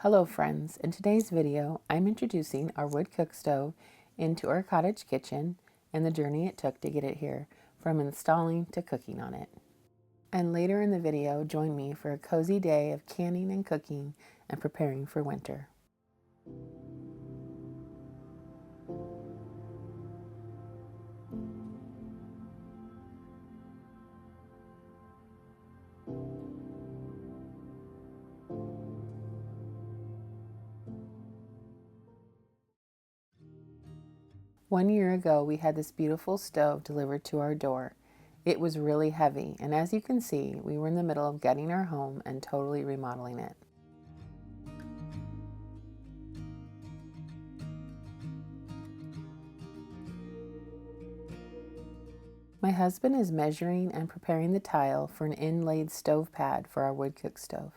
Hello friends, in today's video I'm introducing our wood cook stove into our cottage kitchen and the journey it took to get it here, from installing to cooking on it. And later in the video, join me for a cozy day of canning and cooking and preparing for winter. One year ago, we had this beautiful stove delivered to our door. It was really heavy, and as you can see, we were in the middle of getting our home and totally remodeling it. My husband is measuring and preparing the tile for an inlaid stove pad for our wood cook stove.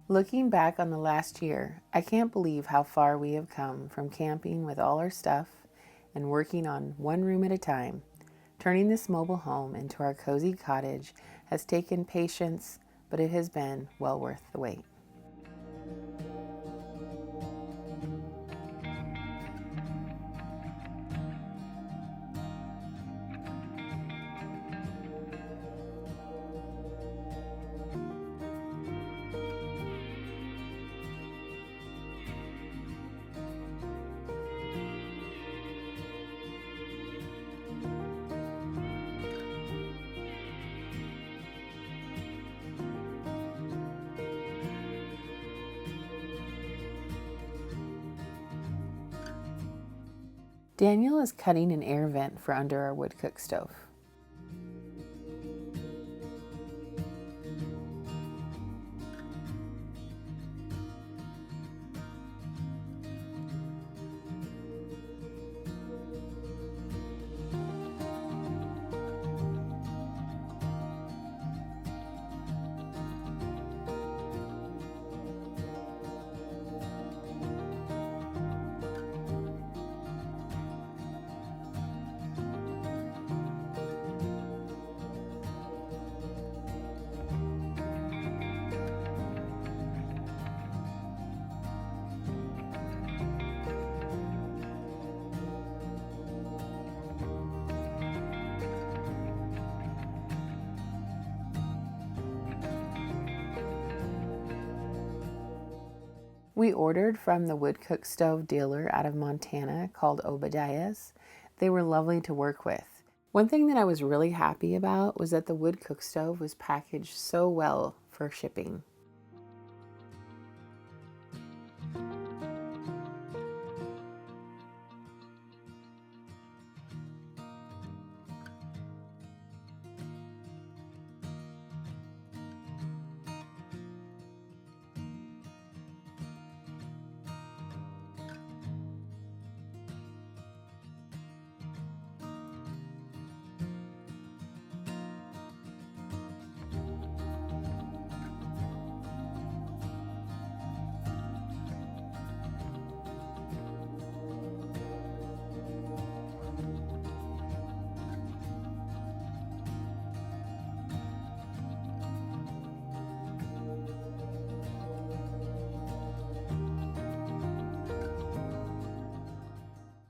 Looking back on the last year, I can't believe how far we have come from camping with all our stuff and working on one room at a time. Turning this mobile home into our cozy cottage has taken patience, but it has been well worth the wait. Daniel is cutting an air vent for under our wood cook stove. We ordered from the wood cook stove dealer out of Montana called Obadiah's. They were lovely to work with. One thing that I was really happy about was that the wood cook stove was packaged so well for shipping.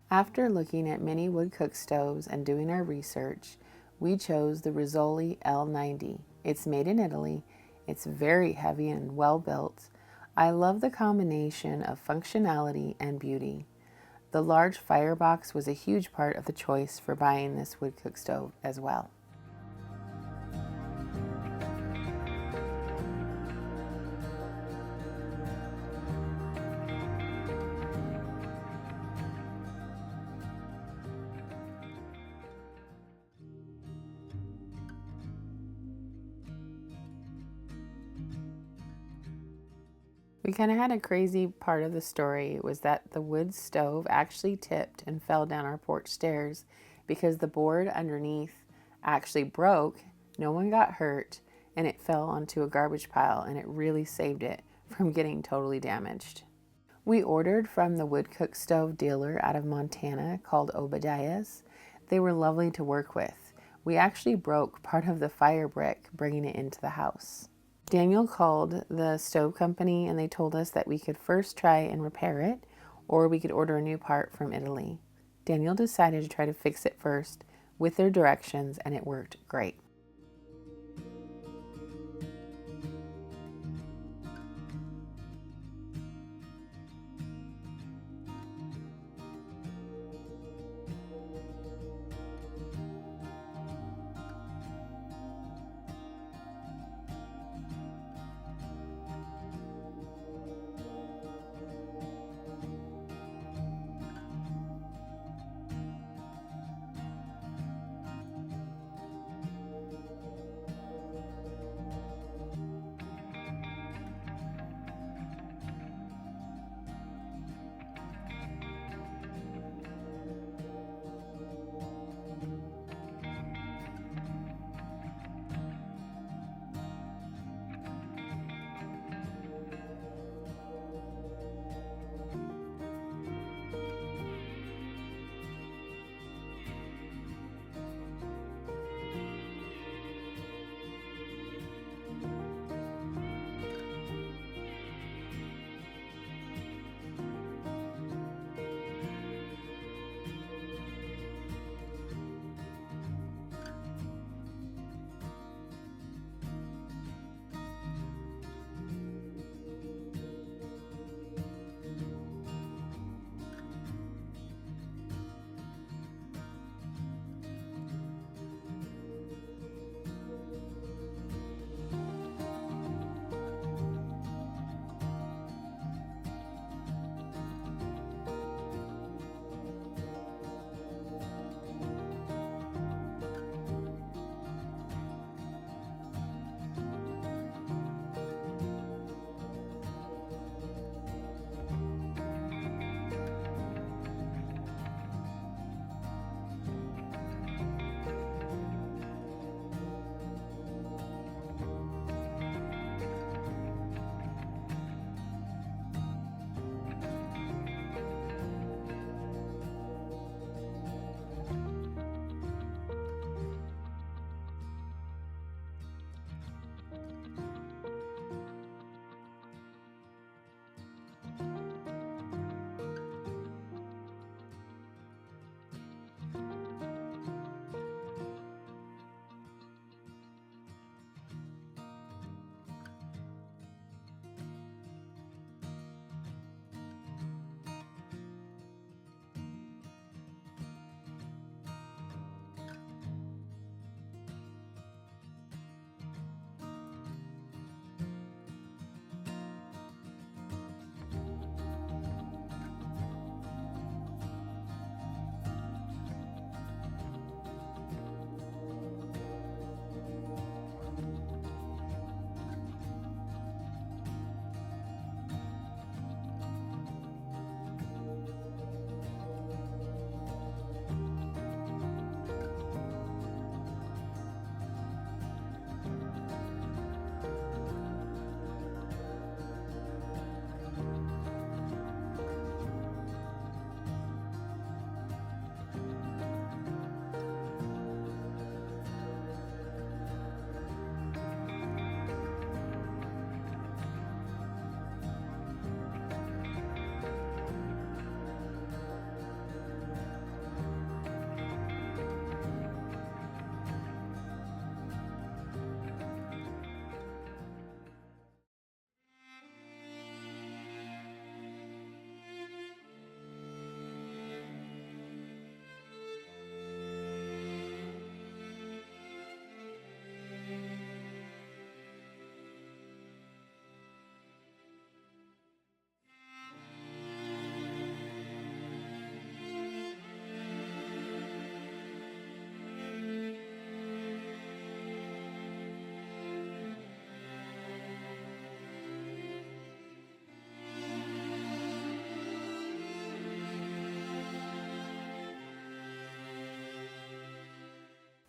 After looking at many wood cook stoves and doing our research, we chose the Rizzoli L90. It's made in Italy. It's very heavy and well built. I love the combination of functionality and beauty. The large firebox was a huge part of the choice for buying this wood cook stove as well. We kind of had a crazy part of the story. It was that the wood stove actually tipped and fell down our porch stairs because the board underneath actually broke. No one got hurt, and it fell onto a garbage pile, and it really saved it from getting totally damaged. We ordered from the wood cook stove dealer out of Montana called Obadiah's. They were lovely to work with. We actually broke part of the fire brick bringing it into the house. Daniel called the stove company and they told us that we could first try and repair it, or we could order a new part from Italy. Daniel decided to try to fix it first with their directions, and it worked great.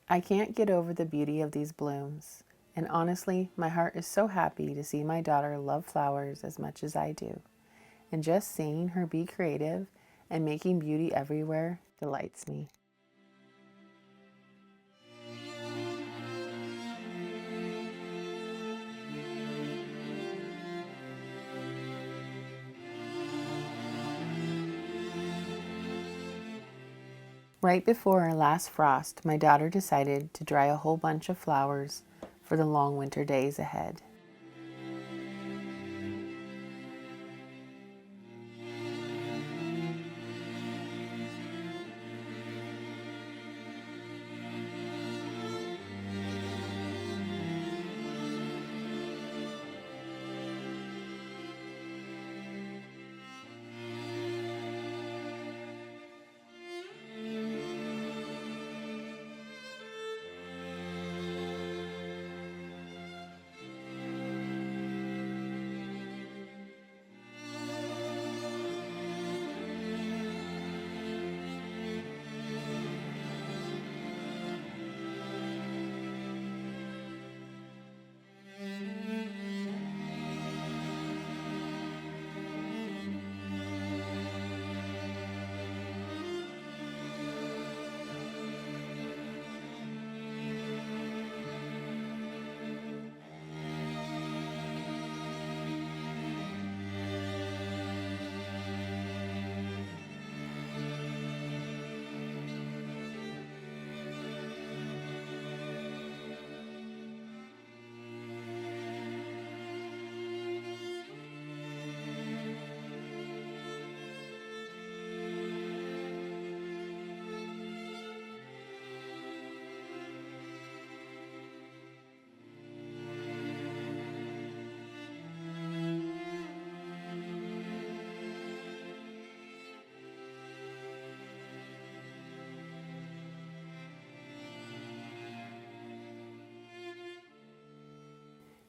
I can't get over the beauty of these blooms, and honestly, my heart is so happy to see my daughter love flowers as much as I do. And just seeing her be creative and making beauty everywhere delights me. Right before our last frost, my daughter decided to dry a whole bunch of flowers for the long winter days ahead.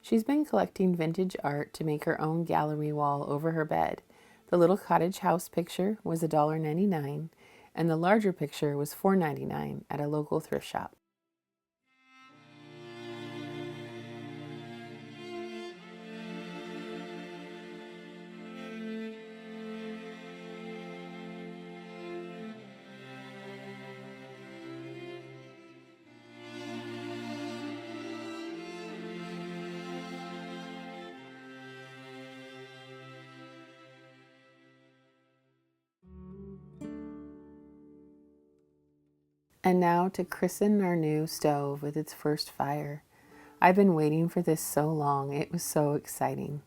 She's been collecting vintage art to make her own gallery wall over her bed. The little cottage house picture was $1.99, and the larger picture was $4.99 at a local thrift shop. And now to christen our new stove with its first fire. I've been waiting for this so long. It was so exciting.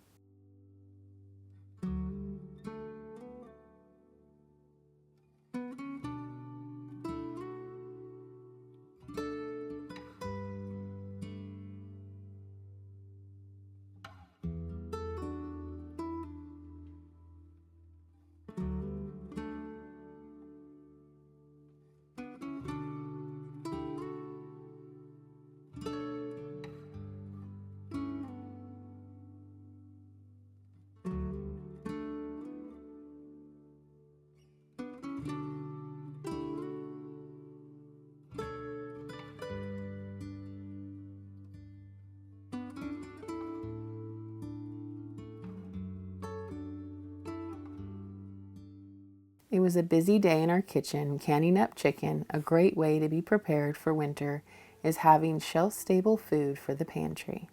It was a busy day in our kitchen, canning up chicken. A great way to be prepared for winter is having shelf-stable food for the pantry.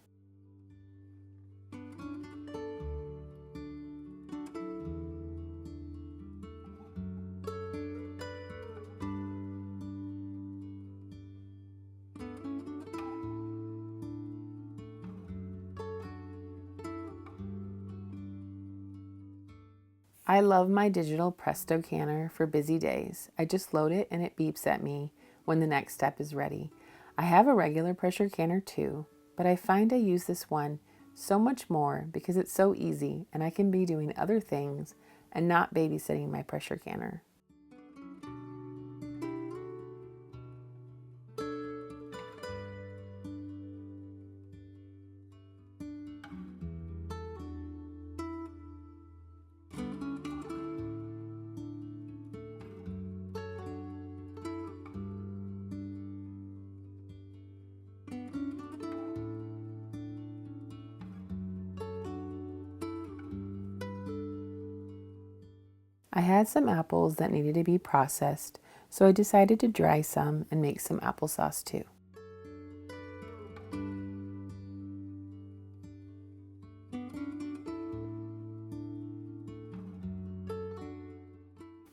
I love my digital Presto canner for busy days. I just load it and it beeps at me when the next step is ready. I have a regular pressure canner too, but I find I use this one so much more because it's so easy and I can be doing other things and not babysitting my pressure canner. I had some apples that needed to be processed, so I decided to dry some and make some applesauce too.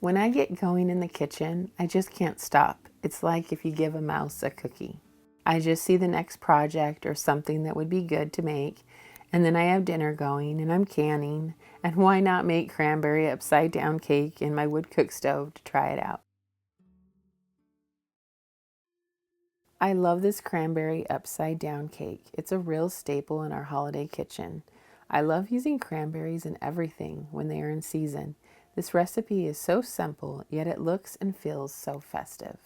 When I get going in the kitchen, I just can't stop. It's like if you give a mouse a cookie. I just see the next project or something that would be good to make, and then I have dinner going and I'm canning, and why not make cranberry upside down cake in my wood cook stove to try it out. I love this cranberry upside down cake. It's a real staple in our holiday kitchen. I love using cranberries in everything when they are in season. This recipe is so simple, yet it looks and feels so festive.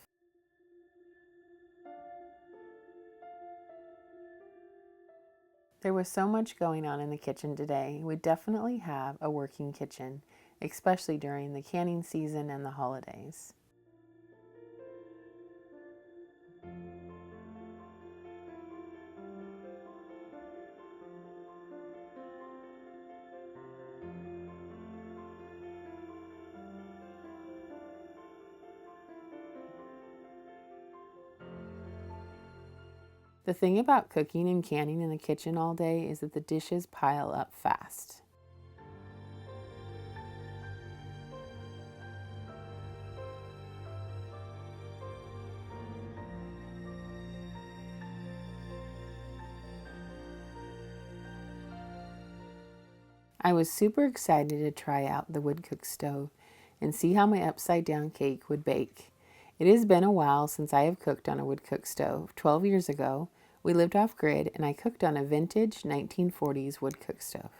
There was so much going on in the kitchen today. We definitely have a working kitchen, especially during the canning season and the holidays. The thing about cooking and canning in the kitchen all day is that the dishes pile up fast. I was super excited to try out the wood cook stove and see how my upside down cake would bake. It has been a while since I have cooked on a wood cook stove. 12 years ago, we lived off grid and I cooked on a vintage 1940s wood cook stove.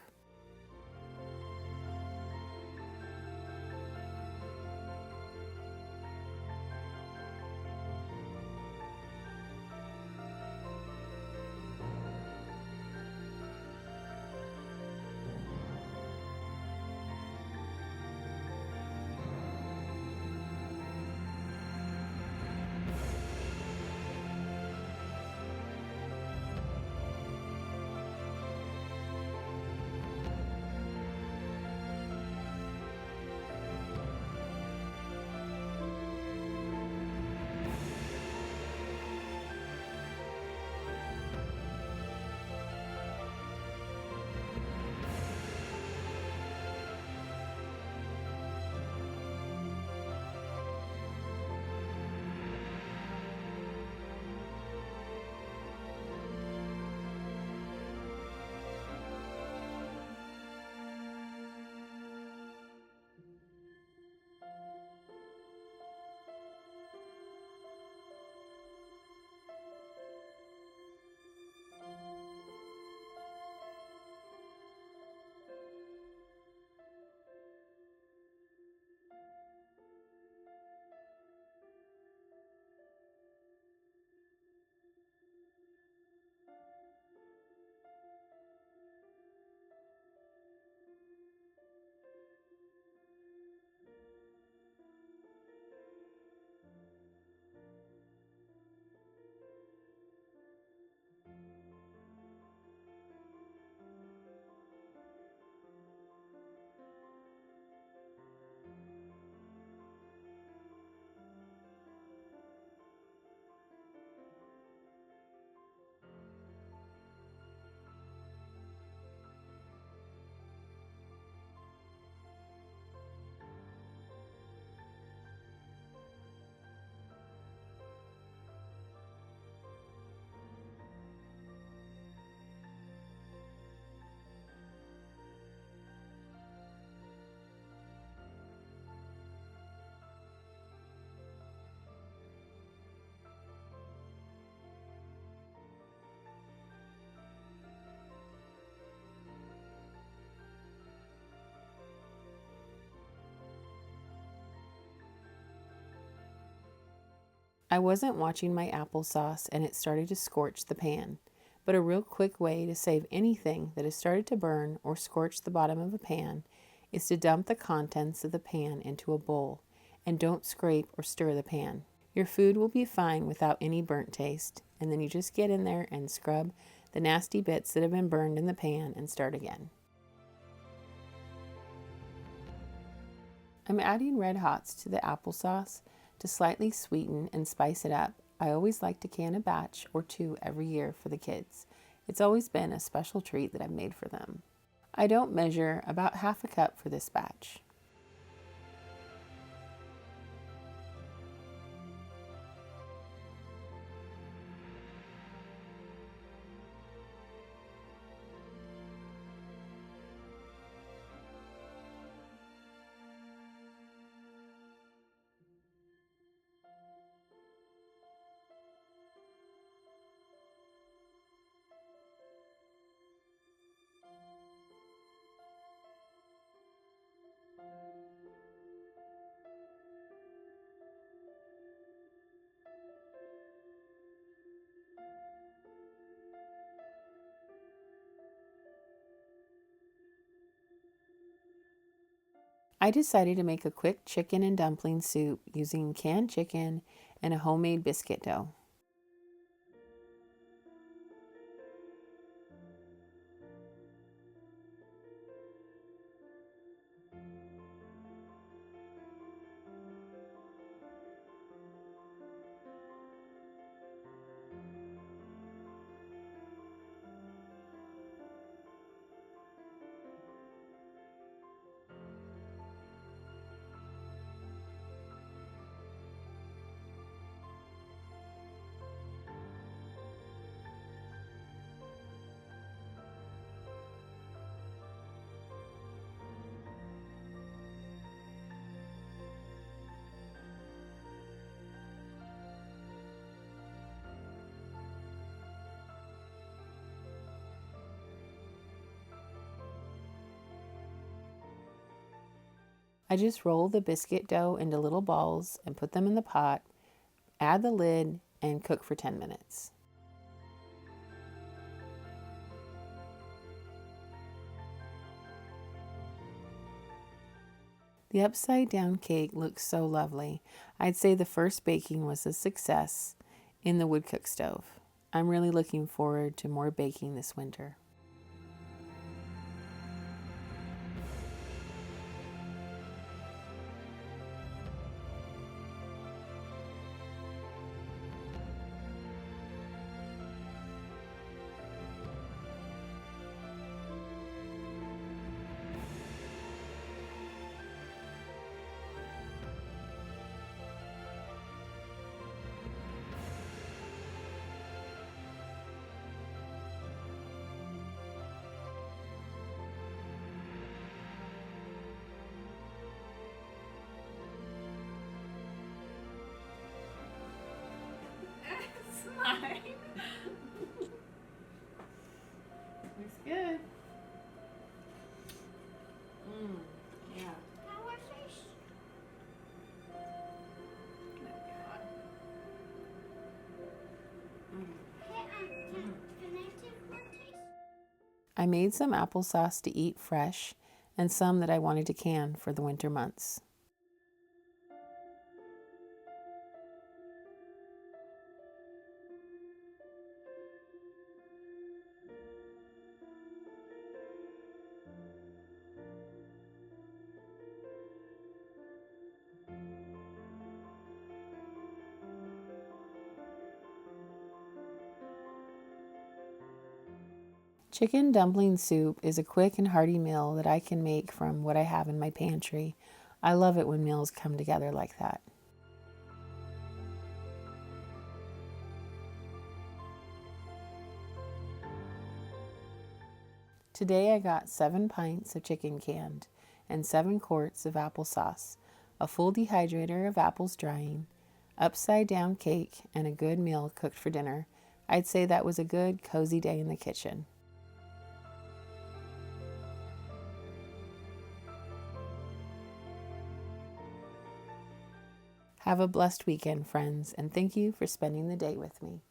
I wasn't watching my applesauce and it started to scorch the pan. But a real quick way to save anything that has started to burn or scorch the bottom of a pan is to dump the contents of the pan into a bowl and don't scrape or stir the pan. Your food will be fine without any burnt taste, and then you just get in there and scrub the nasty bits that have been burned in the pan and start again. I'm adding red hots to the applesauce to slightly sweeten and spice it up. I always like to can a batch or two every year for the kids. It's always been a special treat that I've made for them. I don't measure, about half a cup for this batch. I decided to make a quick chicken and dumpling soup using canned chicken and a homemade biscuit dough. I just roll the biscuit dough into little balls and put them in the pot, add the lid, and cook for 10 minutes. The upside down cake looks so lovely. I'd say the first baking was a success in the wood cook stove. I'm really looking forward to more baking this winter. Mine. Looks good. Yeah. Our fish. Can I take one taste? I made some applesauce to eat fresh and some that I wanted to can for the winter months. Chicken dumpling soup is a quick and hearty meal that I can make from what I have in my pantry. I love it when meals come together like that. Today I got 7 pints of chicken canned and 7 quarts of applesauce, a full dehydrator of apples drying, upside down cake, and a good meal cooked for dinner. I'd say that was a good, cozy day in the kitchen. Have a blessed weekend, friends, and thank you for spending the day with me.